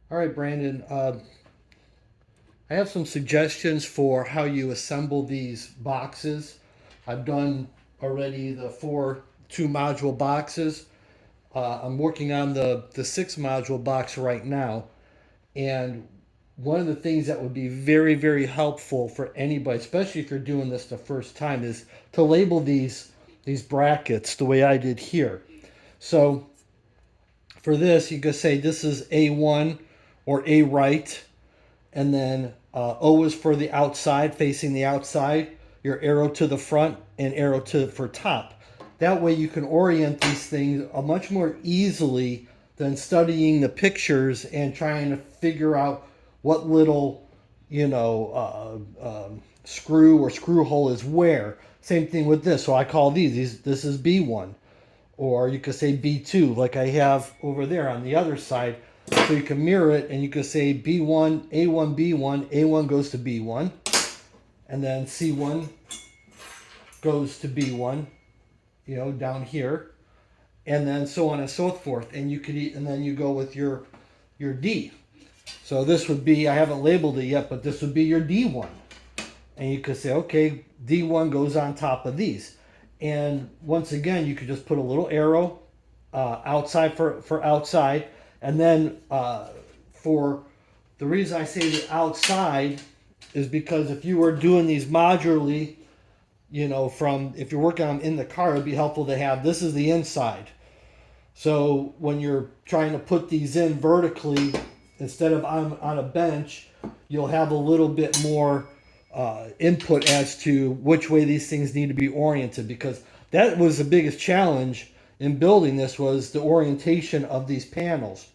All right, Brandon. I have some suggestions for how you assemble these boxes. I've done already the four 2 module boxes. I'm working on the 6 module box right now. And one of the things that would be very, very helpful for anybody, especially if you're doing this the first time, is to label these brackets the way I did here. So for this, you could say this is A1 or A right, and then O is for the outside, facing the outside. Your arrow to the front and arrow to for top. That way you can orient these things much more easily than studying the pictures and trying to figure out what little, screw or screw hole is where. Same thing with this. So I call these this is B1. Or you could say B2, like I have over there on the other side. So you can mirror it and you could say B1, A1, B1, A1 goes to B1, and then C1 goes to B1, down here, and then so on and so forth. And you could, and then you go with your D. So this would be, I haven't labeled it yet, but this would be your D1. And you could say, okay, D1 goes on top of these. And once again, you could just put a little arrow outside for outside. And then for the reason I say the outside is because if you were doing these modularly, from if you're working on in the car, it'd be helpful to have this is the inside. So when you're trying to put these in vertically, instead of on a bench, you'll have a little bit more input as to which way these things need to be oriented, because that was the biggest challenge in building this was the orientation of these panels.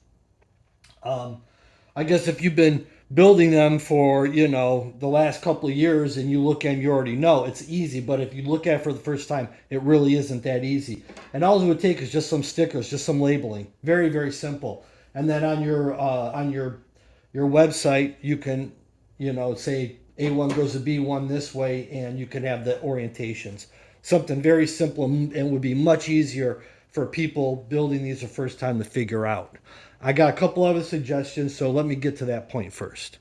I guess if you've been building them for the last couple of years and you look at them, you already know it's easy. But if you look at it for the first time, it really isn't that easy. And all it would take is just some stickers, just some labeling, very very simple. And then on your website, you can say A1 goes to B1 this way, and you can have the orientations. Something very simple and would be much easier for people building these the first time to figure out. I got a couple other suggestions, so let me get to that point first.